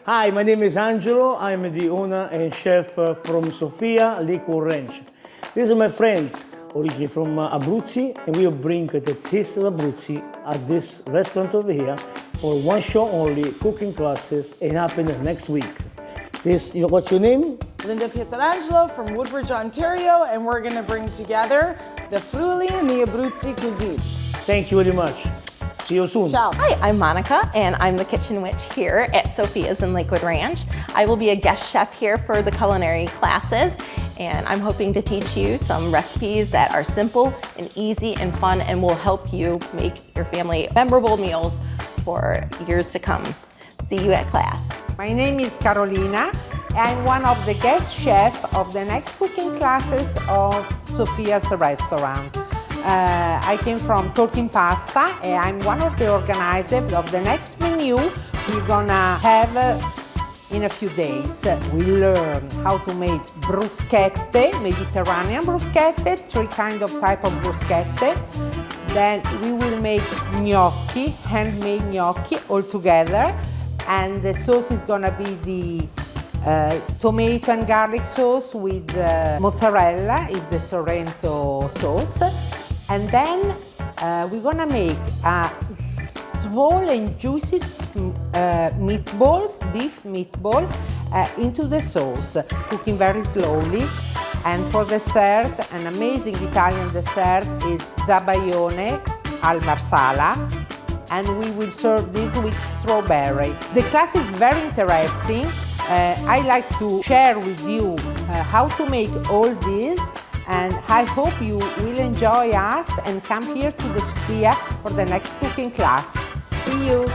Hi, my name is Angelo. I'm the owner and chef from Sofia, Lakewood Ranch. This is my friend, originally from Abruzzi, and we will bring the taste of Abruzzi at this restaurant over here for one show only, cooking classes, and happen next week. What's your name? Linda Pietrangelo from Woodbridge, Ontario, and we're going to bring together the Friuli and the Abruzzi cuisine. Thank you very much. See you soon. Ciao. Hi, I'm Monica, and I'm the kitchen witch here at Sofia'S in Lakewood Ranch. I will be a guest chef here for the culinary classes, and I'm hoping to teach you some recipes that are simple and easy and fun and will help you make your family memorable meals for years to come. See you at class. My name is Carolina. I'm one of the guest chefs of the next cooking classes of Sofia'S restaurant. I came from Talking Pasta, and I'm one of the organizers of the next menu we're gonna have in a few days. We learn how to make bruschette, Mediterranean bruschette, three type of bruschette. Then we will make gnocchi, handmade gnocchi all together, and the sauce is gonna be the tomato and garlic sauce with mozzarella, is the Sorrento sauce. And then we're gonna make small and juicy meatballs, beef meatball, into the sauce, cooking very slowly. And for dessert, an amazing Italian dessert is zabaione al marsala, and we will serve this with strawberry. The class is very interesting. I like to share with you how to make all this, and I hope you will enjoy us and come here to the Sofia for the next cooking class. See you!